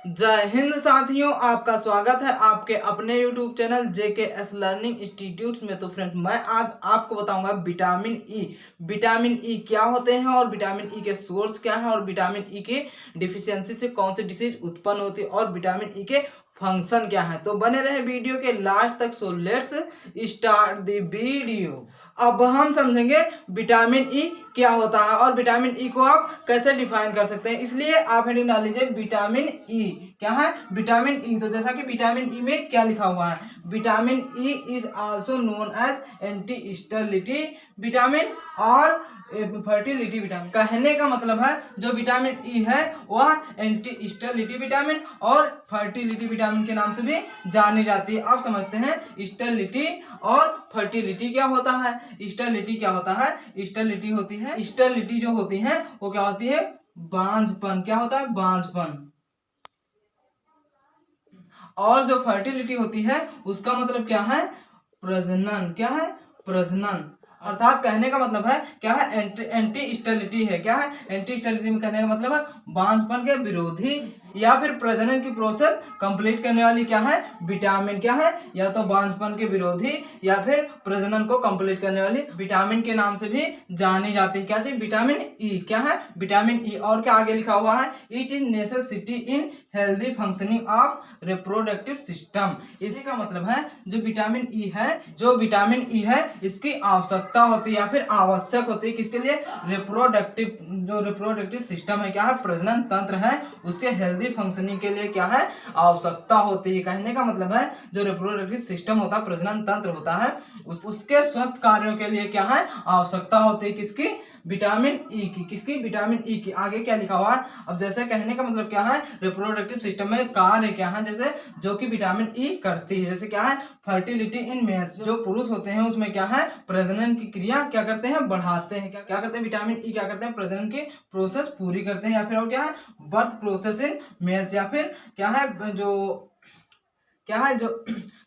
जय हिंद साथियों, आपका स्वागत है आपके अपने YouTube channel JKS learning institute में। तो फ्रेंड्स, मैं आज आपको बताऊंगा विटामिन ई। विटामिन ई क्या होते हैं और विटामिन ई के सोर्स क्या है और विटामिन ई की डिफिशियंसी से कौन सी डिसीज उत्पन्न होती है और विटामिन ई के फंक्शन क्या है। तो बने रहे वीडियो के लास्ट तक। So let's start the video. अब हम समझेंगे विटामिन ई क्या होता है और विटामिन ई को आप कैसे डिफाइन कर सकते हैं। इसलिए आप हेडिंग डाल लीजिए विटामिन ई। क्या है विटामिन ई? तो जैसा कि विटामिन ई में क्या लिखा हुआ है, vitamin E is also known as anti sterility vitamin और फर्टिलिटी विटामिन। कहने का मतलब है जो विटामिन ई है वह एंटी स्टेरिलिटी विटामिन और फर्टिलिटी विटामिन के नाम से भी जानी जाती है। आप समझते हैं स्टेरिलिटी और फर्टिलिटी क्या होता है। स्टेरिलिटी क्या होता है? स्टेरिलिटी होती है, स्टेरिलिटी जो होती है वो क्या होती है? बांझपन। क्या होता है? बांझपन। और जो फर्टिलिटी होती है उसका मतलब क्या है? प्रजनन। क्या है? प्रजनन। अर्थात कहने का मतलब है क्या है? एंटी स्टेरिलिटी है। क्या है? एंटी स्टेरिलिटी में कहने का मतलब है बांझपन के विरोधी या फिर प्रजनन की प्रोसेस कंप्लीट करने वाली क्या है? विटामिन। क्या है? या तो बांझपन के विरोधी या फिर प्रजनन को कंप्लीट करने वाली विटामिन के नाम से भी जानी जाती है। क्या चीज? Vitamin E. क्या है? विटामिन ई। और क्या आगे लिखा हुआ है? It is necessity in healthy functioning of reproductive system. इसी का मतलब है जो विटामिन ई है, जो विटामिन ई है इसकी आवश्यकता होती है या फिर आवश्यक होती है किसके लिए? रिप्रोडक्टिव, जो रिप्रोडक्टिव सिस्टम है, क्या है? प्रजनन तंत्र है, उसके हेल्दी फंक्शनिंग के लिए क्या है? आवश्यकता होती है। कहने का मतलब है जो रिप्रोडक्टिव सिस्टम होता है, प्रजनन तंत्र होता है, उसके स्वस्थ कार्यों के लिए क्या है? आवश्यकता होती है किसकी? विटामिन ई की। किसकी? विटामिन ई की। आगे क्या लिखा हुआ है? अब जैसे कहने का मतलब क्या है? रिप्रोडक्टिव सिस्टम में कार्य क्या है जैसे जो कि विटामिन ई करती है। जैसे क्या है? फर्टिलिटी इन मेल्स, जो पुरुष होते हैं उसमें क्या है? प्रजनन की क्रिया क्या करते हैं? बढ़ाते हैं। क्या करते हैं? विटामिन ई क्या करते हैं? प्रजनन की प्रोसेस पूरी करते हैं। या फिर और क्या है? बर्थ प्रोसेस इन मेल्स, या फिर क्या है जो क्या है जो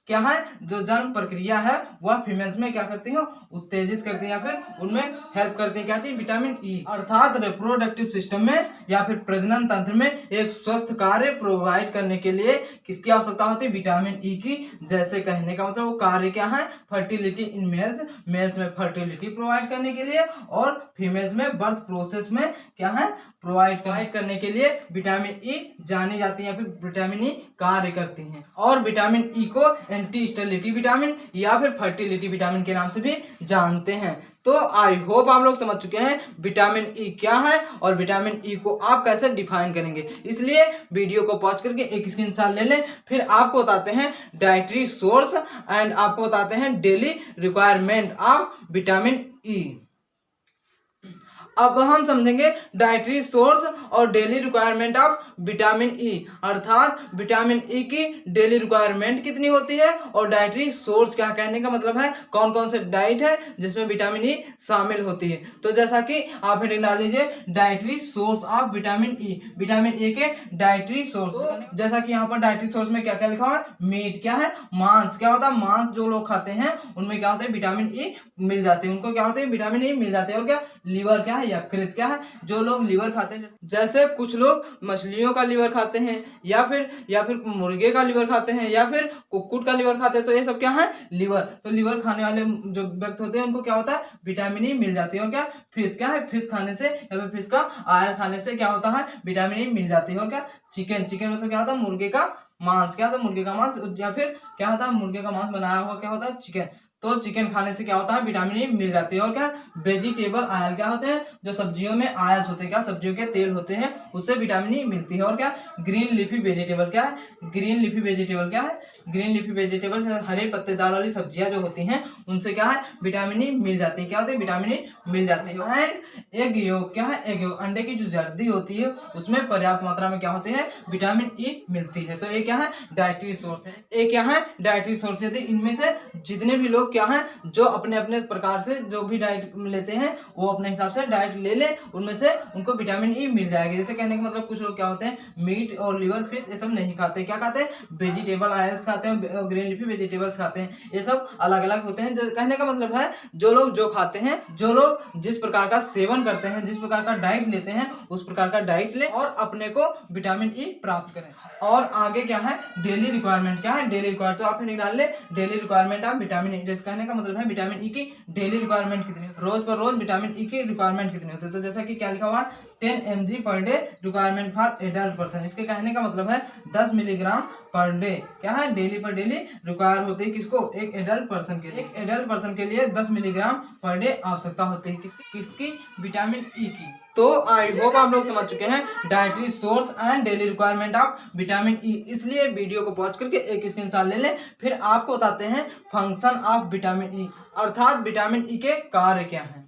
क्या है जो जन्म प्रक्रिया है वह फीमेल्स में क्या करती है? उत्तेजित करती है या फिर उनमें हेल्प करती है। क्या चीज? Vitamin E. अर्थात रिप्रोडक्टिव सिस्टम में या फिर प्रजनन तंत्र में एक स्वस्थ कार्य प्रोवाइड करने के लिए किसकी आवश्यकता होती है? विटामिन ई की। जैसे कहने का मतलब वो कार्य क्या है? फर्टिलिटी इन मेल्स, मेल्स में फर्टिलिटी प्रोवाइड करने के लिए और फीमेल्स में बर्थ प्रोसेस में क्या है? प्रोवाइड करने के लिए विटामिन ई जानी जाती है या फिर विटामिन ई कार्य करती हैं। और विटामिन ई को एंटी स्टेरिलिटी विटामिन या फिर फर्टिलिटी विटामिन के नाम से भी जानते हैं। तो आई होप आप लोग समझ चुके हैं विटामिन ई क्या है और विटामिन ई को आप कैसे डिफाइन करेंगे। इसलिए वीडियो को पॉज करके एक स्क्रीनशॉट ले लें। फिर आपको बताते हैं डाइटरी सोर्स एंड आपको बताते हैं daily requirement of vitamin E. अब हम समझेंगे डाइटरी सोर्स और daily requirement of vitamin E. अर्थात विटामिन ई की डेली रिक्वायरमेंट कितनी होती है और डाइटरी सोर्स क्या। कहने का मतलब है कौन कौन से डाइट है जिसमें विटामिन ई शामिल होती है। तो जैसा कि आप हेडिंग डाल लीजिए dietary source of vitamin E. Vitamin A के डाइटरी सोर्स, जैसा कि यहाँ पर डाइटरी सोर्स में क्या क्या लिखा हुआ है? मीट। क्या है? मांस। क्या होता है? मांस जो लोग खाते हैं उनमें क्या होता है? विटामिन ई मिल जाते हैं। उनको क्या होते हैं? विटामिन ई मिल जाते हैं। और क्या? लीवर। क्या है? यकृत। क्या है? जो लोग लीवर खाते हैं, जैसे कुछ लोग मछलियों का लीवर खाते हैं या फिर मुर्गे का लीवर खाते हैं या फिर कुक्कुट का लीवर खाते हैं, तो ये सब क्या है? लीवर। तो लीवर खाने वाले जो व्यक्ति होते हैं उनको क्या होता है? विटामिन ई मिल जाती है। और क्या? फिश। क्या है? फिश खाने से या फिर फिश का ऑयल खाने से क्या होता है? विटामिन ई मिल जाती है। और क्या? चिकन। चिकन मतलब क्या होता है? मुर्गे का मांस। क्या होता है? मुर्गे का मांस या फिर क्या होता है? मुर्गे का मांस बनाया हुआ क्या होता है? चिकन। तो चिकन खाने से क्या होता है? विटामिन ई मिल जाती है। और क्या? Vegetable oil. क्या होते हैं? जो सब्जियों में ऑयल्स होते हैं, क्या? सब्जियों के तेल होते हैं, उससे विटामिन ई मिलती है। और क्या? Green leafy vegetable. क्या है? Green leafy vegetable. क्या है? ग्रीन लीफी वेजिटेबल हरे पत्तेदार वाली सब्जियां जो होती हैं उनसे क्या है? विटामिन ई मिल जाती है। क्या होती है? विटामिन ई मिल जाती है। And egg yolk. क्या है? एग योग, अंडे की जो जर्दी होती है उसमें पर्याप्त मात्रा में क्या होती है? विटामिन ई मिलती है। तो ये क्या है? डाइटरी सोर्स है। ये क्या है? Dietary source. यदि इनमें से जितने भी लोग लोग क्या है जो अपने अपने प्रकार से जो भी डाइट लेते हैं वो अपने हिसाब से डाइट ले ले, उनमें से उनको विटामिन ई मिल जाएगी। जैसे कहने का मतलब कुछ लोग क्या होते हैं मीट और लिवर फिश ये सब नहीं खाते, क्या खाते हैं वेजिटेबल ऑयल्स खाते हैं, ग्रीन लीफी वेजिटेबल्स खाते हैं, ये सब अलग अलग होते हैं। जो कहने का मतलब है जो लोग जो खाते हैं, जो लोग जिस प्रकार का सेवन करते हैं, जिस प्रकार का डाइट लेते हैं उस प्रकार का डाइट ले और अपने को विटामिन ई प्राप्त करें। और आगे क्या है डेली रिक्वायरमेंट, क्या है डेली रिक्वायरमेंट, तो आप निकाल ले daily requirement of vitamin E. जैसे कहने का मतलब है विटामिन ई की डेली रिक्वायरमेंट कितनी, रोज पर रोज विटामिन ई की रिक्वायरमेंट कितनी होती है। तो जैसा कि क्या लिखा हुआ 10 mg per day requirement for adult person. इसके कहने का मतलब है 10 मिलीग्राम पर डे क्या है डेली पर डेली रिक्वायर होती है किसको, एक एडल्ट पर्सन के लिए। एक एडल्ट पर्सन के लिए 10 मिलीग्राम पर डे आवश्यकता होती है किसकी विटामिन ई की। तो आई होप आप लोग समझ चुके हैं dietary source and daily requirement of vitamin E. इसलिए वीडियो को पॉज करके एक स्क्रीनशॉट ले लें, फिर आपको बताते हैं फंक्शन ऑफ विटामिन ई, अर्थात विटामिन ई के कार्य क्या हैं।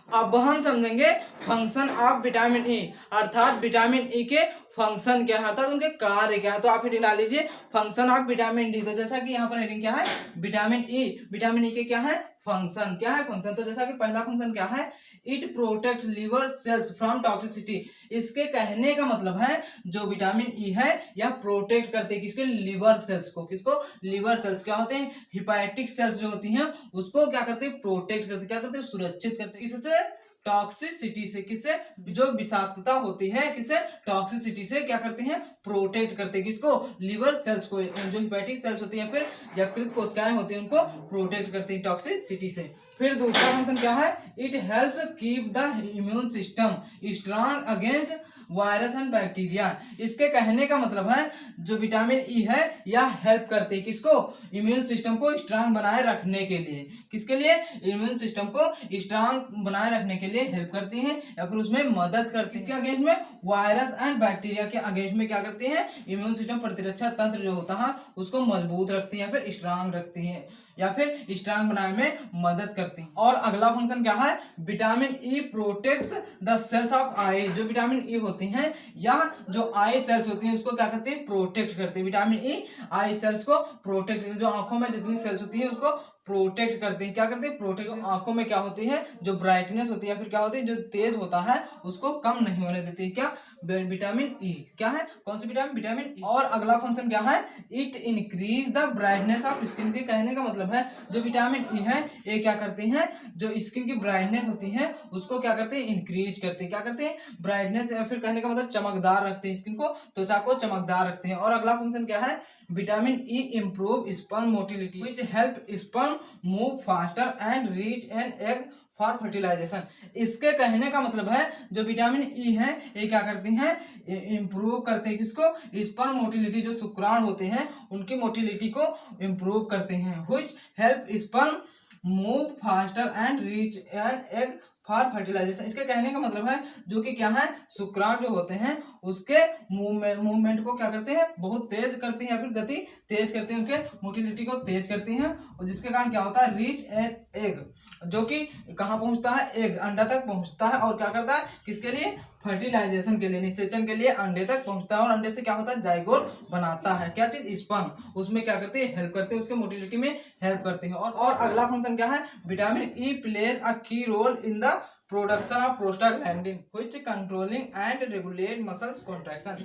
अब हम समझेंगे फंक्शन ऑफ विटामिन ई, अर्थात विटामिन ई के फंक्शन क्या है, अर्थात उनके कार्य क्या है। तो आप हेडिंग डाल लीजिए फंक्शन ऑफ विटामिन डी। तो जैसा कि यहाँ पर हेडिंग क्या है विटामिन ई, विटामिन ई के क्या है फंक्शन, क्या है फंक्शन। तो जैसा कि पहला फंक्शन क्या है it protect liver cells from toxicity. इसके कहने का मतलब है जो विटामिन ई है यह प्रोटेक्ट करते हैं किसके लिवर सेल्स को, किसको लिवर सेल्स क्या होते हैं हिपैटिक सेल्स जो होती हैं उसको क्या करते हैं प्रोटेक्ट करते, क्या करते हैं सुरक्षित करते हैं किससे टॉक्सिसिटी से, किससे जो विषाक्तता होती है किससे टॉक्सिसिटी से क्या करते हैं प्रोटेक्ट करते हैं किसको लिवर सेल्स को, जो हिपैटिक सेल्स होती है फिर यकृत कोशिकाएं होती हैं उनको प्रोटेक्ट करती हैं टॉक्सिसिटी से। फिर दूसरा फंक्शन क्या है it helps keep the immune system strong against virus and bacteria. इसके कहने का मतलब है जो विटामिन ई है यह हेल्प करते हैं किसको इम्यून सिस्टम को स्ट्रांग बनाए रखने के लिए, किसके लिए इम्यून सिस्टम को स्ट्रांग बनाए रखने के लिए हेल्प करती हैं या फिर उसमें मदद करती है। इसके अगेंस्ट में वायरस एंड बैक्टीरिया के अगेंस्ट में क्या करती है इम्यून सिस्टम प्रतिरक्षा तंत्र जो होता है उसको मजबूत रखती है या फिर स्ट्रांग रखती है या फिर स्ट्रांग बनाने में मदद करती है। और अगला फंक्शन क्या है vitamin E protect the cells of eye. जो विटामिन ई होती हैं या जो आई सेल्स होती हैं उसको क्या करती है प्रोटेक्ट करती है। विटामिन ई आई सेल्स को प्रोटेक्ट, जो आंखों में जितनी सेल्स होती है उसको प्रोटेक्ट करते हैं, क्या करते हैं प्रोटेक्ट। आंखों में क्या होती है जो ब्राइटनेस होती है फिर क्या होती है जो तेज होता है उसको कम नहीं होने देती है क्या विटामिन ई, क्या है कौन सी विटामिन विटामिन ई। और अगला फंक्शन क्या है it increase the brightness of skin. के कहने का मतलब है जो विटामिन ई है ये क्या करती हैं जो स्किन की ब्राइटनेस होती है उसको क्या करते हैं इंक्रीज करते हैं, क्या करते हैं ब्राइटनेस या फिर कहने का मतलब चमकदार रखते हैं स्किन को, त्वचा को चमकदार रखते हैं। और अगला फंक्शन क्या है vitamin E improve sperm motility which help sperm move faster and reach an egg for fertilization. इसके कहने का मतलब है जो विटामिन ई है ये क्या करती हैं इम्प्रूव करते हैं किसको स्पर्म मोटिलिटी, जो शुक्राणु होते हैं उनकी मोटिलिटी को इम्प्रूव करते हैं which help sperm move faster and reach an egg for fertilization. इसके कहने का मतलब है जो कि क्या है शुक्राणु जो होते हैं उसके मूवमेंट को क्या करते हैं बहुत तेज करती हैं या फिर गति तेज करती हैं, उनके मोटिलिटी को तेज करती हैं और जिसके कारण क्या होता है रीच एन एग, जो कि कहाँ पहुंचता है एग अंडा तक पहुंचता है और क्या करता है किसके लिए फर्टिलाइजेशन के लिए निषेचन के लिए अंडे तक पहुंचता है और अंडे से क्या होता है जाइगोट बनाता है, क्या चीज स्पर्म, उसमें क्या करती है हेल्प करती है उसके मोटिलिटी में हेल्प करती है। और अगला फंक्शन क्या है vitamin E plays a key role in the production of prostaglandin which controlling and regulate muscles contraction.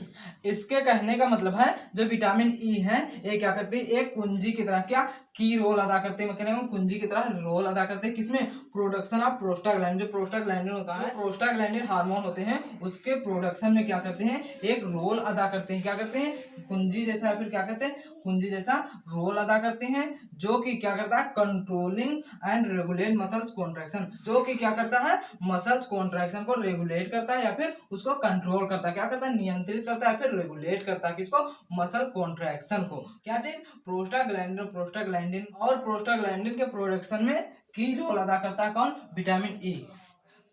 इसके कहने का मतलब है जो विटामिन ई है ये क्या करती है एक कुंजी की तरह क्या की रोल अदा करते हैं, मतलब कुंजी की तरह रोल अदा करते हैं किसमें प्रोडक्शन ऑफ प्रोस्टाग्लैंडिन। जो प्रोस्टाग्लैंडिन होता है प्रोस्टाग्लैंडिन हार्मोन होते हैं उसके प्रोडक्शन में क्या करते हैं एक रोल अदा करते हैं, क्या करते हैं कुंजी जैसा फिर क्या कहते हैं कुंजी जैसा रोल अदा करते हैं जो कि क्या करता है controlling and regulate muscles contraction, जो कि क्या करता है मसल्स कॉन्ट्रैक्शन को रेगुलेट करता है या फिर उसको कंट्रोल करता है, क्या करता है नियंत्रित करता है फिर रेगुलेट करता है किसको मसल कॉन्ट्रैक्शन को, क्या चीज प्रोस्टाग्लैंडिन। प्रोस्टाग्लैंडिन और प्रोस्टाग्लैंडिन के प्रोडक्शन में की रोल अदा करता है कौन विटामिन ई।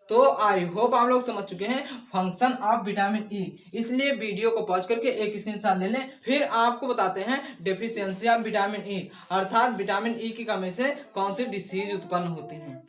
तो आई होप आप लोग समझ चुके हैं फंक्शन ऑफ विटामिन ई, इसलिए वीडियो को पॉज करके एक स्क्रीनशॉट ले लें। फिर आपको बताते हैं डेफिशिएंसी ऑफ विटामिन ई, अर्थात विटामिन ई की कमी से कौन सी डिसीज उत्पन्न होती है।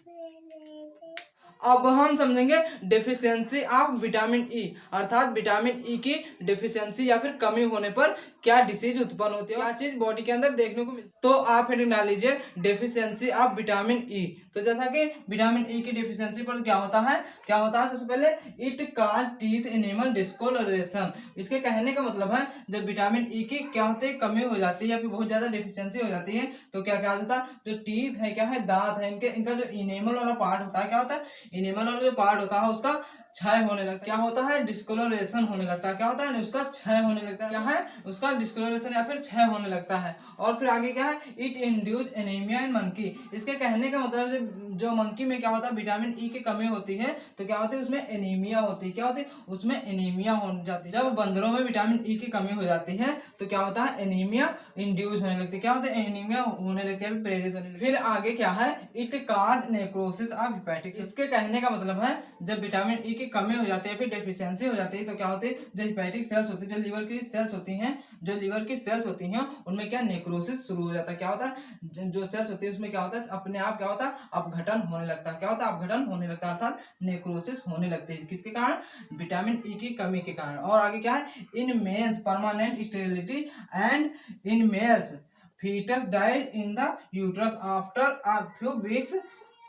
अब हम समझेंगे डेफिशिएंसी ऑफ विटामिन ई, अर्थात विटामिन ई की डेफिशिएंसी या फिर कमी होने पर क्या डिसीज उत्पन्न होती है, क्या चीज बॉडी के अंदर देखने को मिलती है। तो आप हेडिंग डाल लीजिए डेफिशिएंसी ऑफ विटामिन ई। तो जैसा कि विटामिन ई की डेफिशिएंसी पर क्या होता है, सबसे पहले इट काज टीथ एनिमल डिस्कोलोरेशन। इसके कहने का मतलब है जब विटामिन ई की क्या होती है, कमी हो जाती है या फिर बहुत ज्यादा डेफिशिएंसी हो जाती है तो क्या क्या होता है, जो टीथ है क्या है, दांत है, इनका जो इनेमल वाला पार्ट होता है, क्या होता है, इनेमल वाला जो पार्ट होता है उसका क्षय होने लगता है। क्या होता है, डिस्कोलोरेशन होने लगता है। क्या होता है, उसका क्षय होने लगता है। क्या है, उसका डिस्कोलोरेशन या फिर क्षय होने लगता है। और फिर आगे क्या है, it induce anaemia in monkey. इसके कहने का मतलब जो मंकी में क्या होता है, विटामिन ई की कमी होती है तो क्या होती है, उसमें एनीमिया होती है। क्या होती है, उसमें एनीमिया हो जाती है। जब बंदरों में विटामिन ई की कमी हो जाती है तो क्या होता है, एनीमिया इंड्यूस होने लगती है। क्या होता है, एनीमिया होने लगती है, प्रेरित होने लगती है। फिर आगे क्या है, it cause necrosis of hepatic. इसके कहने का मतलब है जब विटामिन ई कमी हो जाती है, फिर डेफिशिएंसी हो जाती है तो क्या होती है, जो हेपेटिक सेल्स होती है, जो लीवर की सेल्स होती हैं, उनमें क्या नेक्रोसिस शुरू हो जाता है। क्या होता है, जो सेल्स होती है उसमें क्या होता है, अपने आप क्या होता है, अपघटन होने लगता है। क्या होता है, अपघटन होने लगता है, अर्थात नेक्रोसिस होने लगती है। किसके कारण, विटामिन ई की कमी के कारण। और आगे क्या है, in males permanent sterility and in males fetus dies in the uterus after a few weeks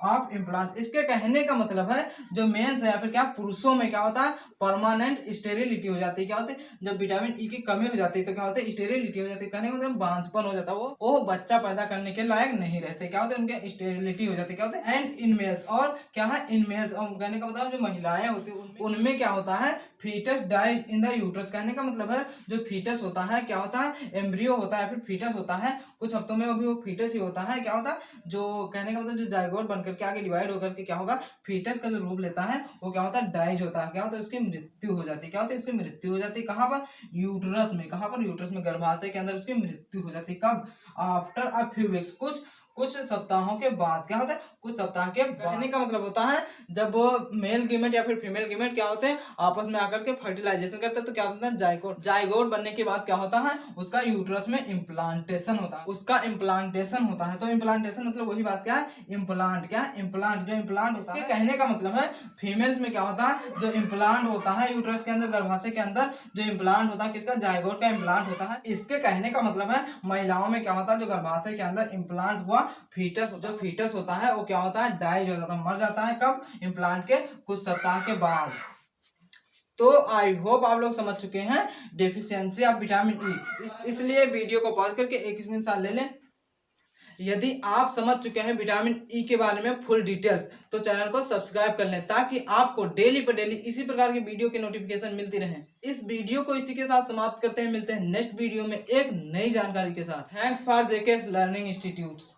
of implant. इसके कहने का मतलब है जो मेंस है या फिर क्या पुरुषों में क्या होता है, परमानेंट स्टेरिलिटी हो जाती है। क्या होती है, जब विटामिन ई की कमी हो जाती है तो क्या होता है, स्टेरिलिटी हो जाती है। कहने का मतलब बांझपन हो जाता है, वो बच्चा पैदा करने के लायक नहीं रहते। क्या होता है, उनके स्टेरिलिटी हो जाती है। क्या होता है, एंड इन मेल्स, और क्या है, इन मेल्स, और कहने का मतलब जो महिलाएं होती है उनमें क्या होता है, foetus dies in the uterus. कहने का मतलब है जो फीटस होता है, क्या होता है, एम्ब्रियो होता है या फिर फीटस होता है, कुछ हफ्तों में अभी वो फीटस ही होता है। क्या होता है, जो कहने का मतलब जो जाइगोट बनकर के आगे डिवाइड होकर के क्या होगा, फीटस का जो रूप लेता है वो क्या होता है, डाइज होता है। क्या होता है, उसकी मृत्यु हो जाती है। क्या होता है, उसकी मृत्यु हो जाती है। कहाँ पर, यूट्रस में। कहाँ पर, यूट्रस में, गर्भाशय के अंदर उसकी मृत्यु हो जाती है। कब, आफ्टर अ फ्यू वीक्स, कुछ सप्ताहों के बाद। क्या होता है, कुछ सप्ताह के कहने का मतलब होता है जब मेल गीमेट या फिर फीमेल गीमेट क्या होते हैं, आपस में आकर के फर्टिलाइजेशन करते हैं तो क्या होता है, जाइगोट बनने के बाद क्या होता है, उसका यूट्रस में इम्प्लांटेशन होता है। तो इम्प्लांटेशन मतलब वही बात, क्या है, इम्प्लांट। क्या है, इम्प्लांट, जो इम्प्लांट होता है, कहने का मतलब है फीमेल्स में क्या होता है, जो इम्प्लांट होता है यूट्रस के अंदर, गर्भाशय के अंदर जो इम्प्लांट होता है, किसका, जाइगोट का इम्प्लांट होता है। इसके कहने का मतलब है महिलाओं में क्या होता है, जो गर्भाशय के अंदर इम्प्लांट हुआ फीटस होता है वो क्या होता है, डाइज हो जाता है, मर जाता है। कब, इम्प्लांट के कुछ सप्ताह के बाद। तो आई होप आप लोग समझ चुके हैं डेफिशिएंसी ऑफ विटामिन ई। इसलिए वीडियो को पॉज करके एक स्क्रीनशॉट ले लें। यदि आप समझ चुके हैं विटामिन ई के बारे में फुल डिटेल्स तो चैनल को सब्सक्राइब कर लें ताकि आपको डेली पर डेली इसी प्रकार की वीडियो की नोटिफिकेशन मिलती रहे। इस वीडियो को इसी के साथ समाप्त करते हैं, मिलते हैं नेक्स्ट वीडियो में एक नई जानकारी के साथ। Thanks for JKS learning institute.